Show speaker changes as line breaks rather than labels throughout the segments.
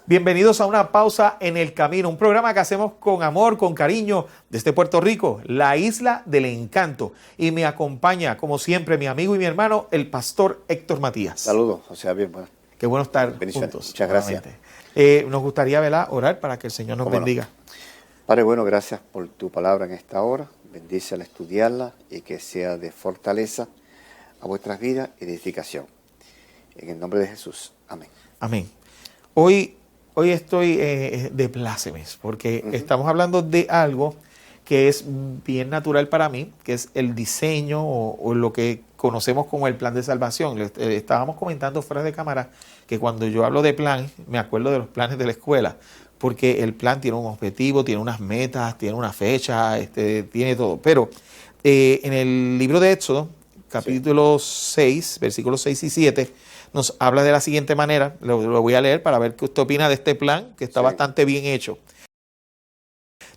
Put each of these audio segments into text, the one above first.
Bienvenidos a Una Pausa en el Camino, un programa que hacemos con amor, con cariño, desde Puerto Rico, la isla del encanto. Y me acompaña, como siempre, mi amigo y mi hermano, el pastor Héctor Matías.
Saludos, o sea, bien, bueno.
Qué bueno estar juntos.
Muchas gracias.
Nos gustaría, ¿verdad?, orar para que el Señor nos bendiga.
Padre, bueno, gracias por tu palabra en esta hora. Bendice al estudiarla y que sea de fortaleza a vuestras vidas y de edificación. En el nombre de Jesús. Amén.
Amén. Hoy estoy de plácemes porque estamos hablando de algo que es bien natural para mí, que es el diseño o lo que conocemos como el plan de salvación. Estábamos comentando fuera de cámara que cuando yo hablo de plan, me acuerdo de los planes de la escuela, porque el plan tiene un objetivo, tiene unas metas, tiene una fecha, tiene todo. Pero en el libro de Éxodo, capítulo 6, versículos 6 y 7, nos habla de la siguiente manera. Lo voy a leer para ver qué usted opina de este plan, que está bastante bien hecho.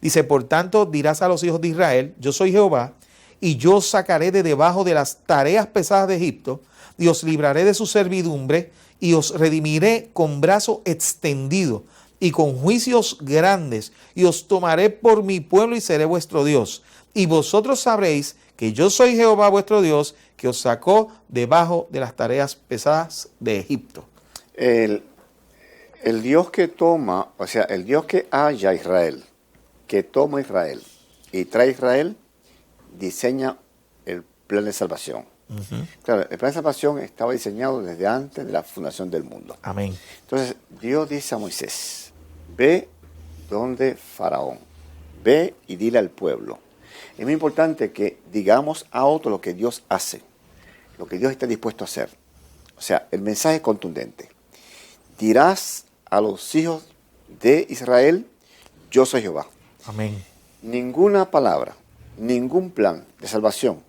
Dice: por tanto dirás a los hijos de Israel, yo soy Jehová, y yo os sacaré de debajo de las tareas pesadas de Egipto, y os libraré de su servidumbre, y os redimiré con brazo extendido, y con juicios grandes, y os tomaré por mi pueblo, y seré vuestro Dios. Y vosotros sabréis que yo soy Jehová vuestro Dios, que os sacó debajo de las tareas pesadas de Egipto.
El Dios que toma, o sea, el Dios que halla a Israel, que toma a Israel y trae a Israel, diseña el plan de salvación. Claro, el plan de salvación estaba diseñado desde antes de la fundación del mundo.
Amén.
Entonces, Dios dice a Moisés: ve donde Faraón, ve y dile al pueblo. Es muy importante que digamos a otro lo que Dios hace, lo que Dios está dispuesto a hacer. O sea, el mensaje es contundente. Dirás a los hijos de Israel, yo soy Jehová.
Amén.
Ninguna palabra, ningún plan de salvación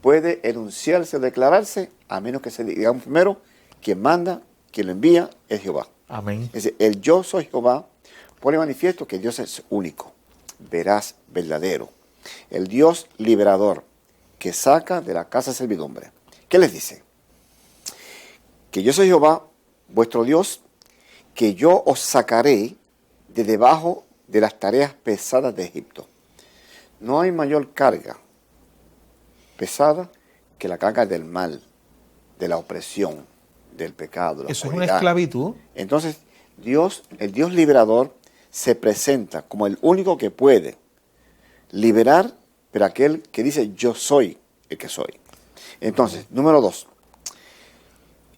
puede enunciarse o declararse a menos que se diga primero: quien manda, quien lo envía es Jehová.
Amén.
Es decir, el yo soy Jehová pone manifiesto que Dios es único, veraz, verdadero. El Dios liberador que saca de la casa de servidumbre. ¿Qué les dice? Que yo soy Jehová, vuestro Dios, que yo os sacaré de debajo de las tareas pesadas de Egipto. No hay mayor carga pesada que la carga del mal, de la opresión, del pecado. De la
Eso es una esclavitud.
Entonces, el Dios liberador se presenta como el único que puede liberar, pero aquel que dice yo soy el que soy. Entonces, número 2,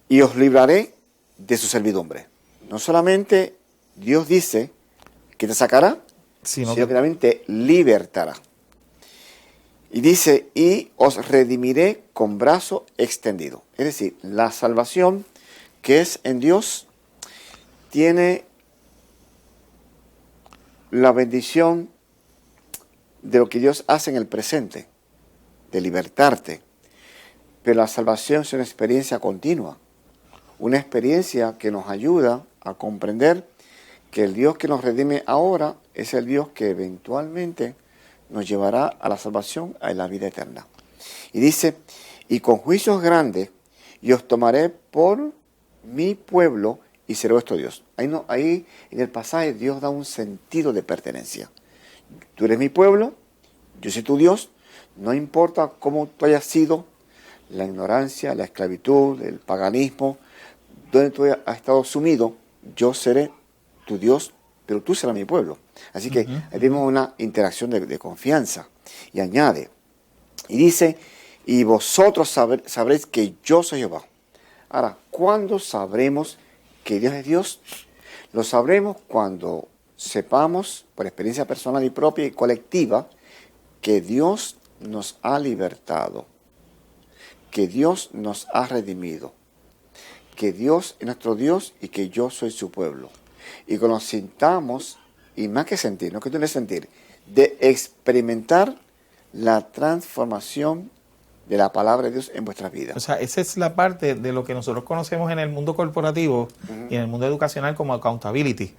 y os libraré de su servidumbre. No solamente Dios dice que te sacará, sino que también te libertará. Y dice, y os redimiré con brazo extendido. Es decir, la salvación que es en Dios tiene la bendición de lo que Dios hace en el presente, de libertarte. Pero la salvación es una experiencia continua, una experiencia que nos ayuda a comprender que el Dios que nos redime ahora es el Dios que eventualmente nos llevará a la salvación, a la vida eterna. Y dice, y con juicios grandes, y os tomaré por mi pueblo y seré vuestro Dios. Ahí en el pasaje Dios da un sentido de pertenencia. Tú eres mi pueblo, yo soy tu Dios, no importa cómo tú hayas sido, la ignorancia, la esclavitud, el paganismo, donde tú has estado sumido, yo seré tu Dios, pero tú serás mi pueblo. Así que ahí vemos una interacción de confianza. Y añade, y dice, y vosotros sabréis que yo soy Jehová. Ahora, ¿cuándo sabremos que Dios es Dios? Lo sabremos cuando sepamos, por experiencia personal y propia y colectiva, que Dios nos ha libertado, que Dios nos ha redimido, que Dios es nuestro Dios y que yo soy su pueblo. Y cuando sintamos y más que sentir, no que tú no sentir, de experimentar la transformación de la palabra de Dios en vuestras vidas.
O sea, esa es la parte de lo que nosotros conocemos en el mundo corporativo y en el mundo educacional como accountability,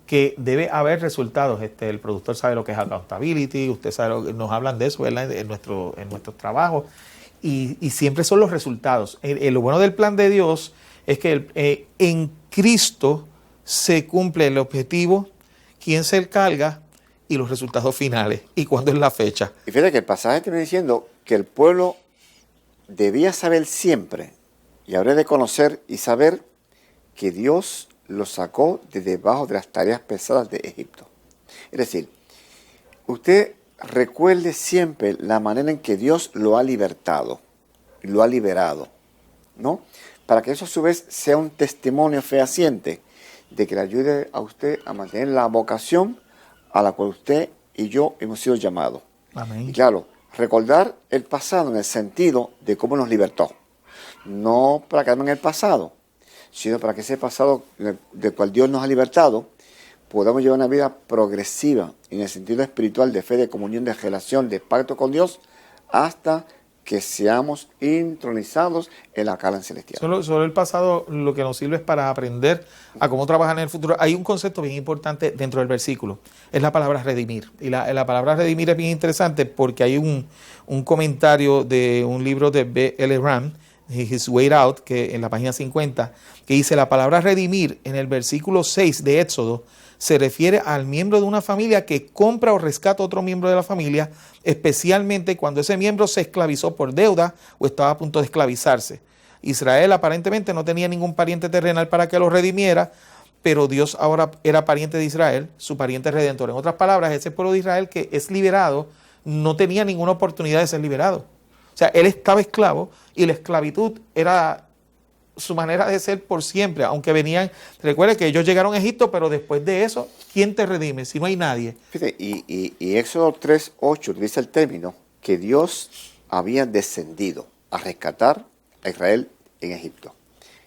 que debe haber resultados. El productor sabe lo que es accountability, usted sabe, nos hablan de eso, ¿verdad? En nuestros trabajos, y siempre son los resultados. Lo bueno del plan de Dios es que en Cristo se cumple el objetivo, quién se encarga y los resultados finales, y cuándo es la fecha.
Y fíjate que el pasaje te viene diciendo que el pueblo debía saber siempre, y habré de conocer y saber que Dios los sacó de debajo de las tareas pesadas de Egipto. Es decir, usted recuerde siempre la manera en que Dios lo ha libertado, lo ha liberado, ¿no? Para que eso a su vez sea un testimonio fehaciente de que le ayude a usted a mantener la vocación a la cual usted y yo hemos sido llamados.
Amén.
Y claro, recordar el pasado en el sentido de cómo nos libertó. No para quedarme en el pasado, sino para que ese pasado del cual Dios nos ha libertado, podamos llevar una vida progresiva en el sentido espiritual de fe, de comunión, de relación, de pacto con Dios, hasta que seamos intronizados en la Canaán celestial.
Solo el pasado lo que nos sirve es para aprender a cómo trabajar en el futuro. Hay un concepto bien importante dentro del versículo, es la palabra redimir. Y la palabra redimir es bien interesante porque hay un comentario de un libro de B.L. Ram, His Way Out, que en la página 50, que dice: la palabra redimir en el versículo 6 de Éxodo se refiere al miembro de una familia que compra o rescata a otro miembro de la familia, especialmente cuando ese miembro se esclavizó por deuda o estaba a punto de esclavizarse. Israel aparentemente no tenía ningún pariente terrenal para que lo redimiera, pero Dios ahora era pariente de Israel, su pariente redentor. En otras palabras, ese pueblo de Israel que es liberado no tenía ninguna oportunidad de ser liberado. O sea, él estaba esclavo y la esclavitud era su manera de ser por siempre, aunque venían, recuerde que ellos llegaron a Egipto, pero después de eso, ¿quién te redime si no hay nadie?
Fíjate, y Éxodo 3:8 utiliza el término que Dios había descendido a rescatar a Israel en Egipto.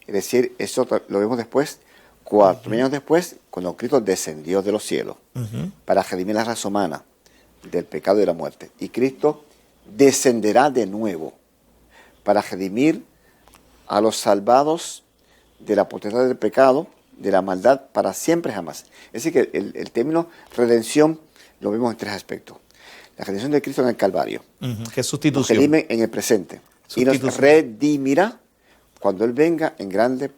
Es decir, eso lo vemos después, 4 años después, cuando Cristo descendió de los cielos para redimir la raza humana del pecado y de la muerte. Y Cristo descenderá de nuevo para redimir a los salvados de la potestad del pecado, de la maldad, para siempre jamás. Es decir, que el término redención lo vemos en 3 aspectos. La redención de Cristo en el Calvario,
que es sustitución.
Nos redime en el presente y nos redimirá cuando Él venga en grande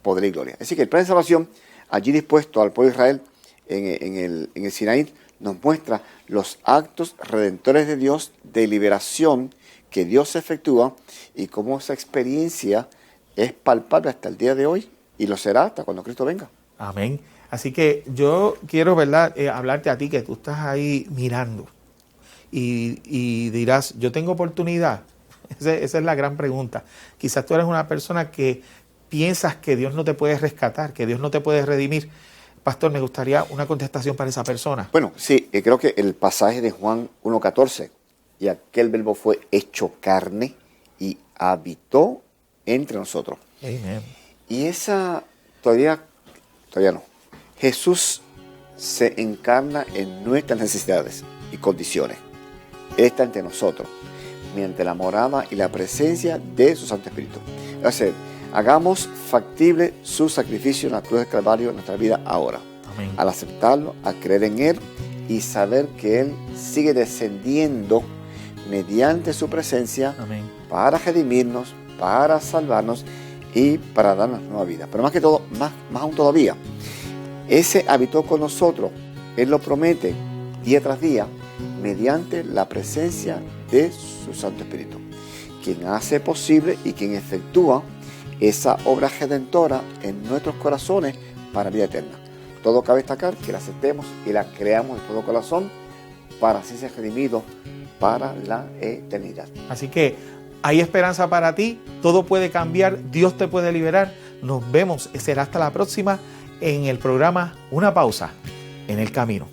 poder y gloria. Es decir, que el plan de salvación allí dispuesto al pueblo de Israel en el Sinaí nos muestra los actos redentores de Dios de liberación que Dios efectúa y cómo esa experiencia es palpable hasta el día de hoy y lo será hasta cuando Cristo venga.
Amén. Así que yo quiero, ¿verdad?, hablarte a ti que tú estás ahí mirando y dirás, ¿yo tengo oportunidad? Esa es la gran pregunta. Quizás tú eres una persona que piensas que Dios no te puede rescatar, que Dios no te puede redimir. Pastor, me gustaría una contestación para esa persona.
Bueno, sí, creo que el pasaje de Juan 1:14, y aquel verbo fue hecho carne y habitó entre nosotros.
Amen.
Y esa todavía no. Jesús se encarna en nuestras necesidades y condiciones. Él está entre nosotros, mediante la morada y la presencia de su Santo Espíritu. O sea, hagamos factible su sacrificio en la cruz del Calvario en nuestra vida ahora.
Amén.
Al aceptarlo, al creer en Él y saber que Él sigue descendiendo mediante su presencia.
Amén.
Para redimirnos, para salvarnos y para darnos nueva vida. Pero más que todo, más aún todavía, ese habitó con nosotros, Él lo promete día tras día, mediante la presencia de su Santo Espíritu, quien hace posible y quien efectúa esa obra redentora en nuestros corazones para vida eterna. Todo cabe destacar que la aceptemos y la creamos de todo corazón para así ser redimidos para la eternidad.
Así que hay esperanza para ti, todo puede cambiar, Dios te puede liberar. Nos vemos, será hasta la próxima en el programa Una Pausa en el Camino.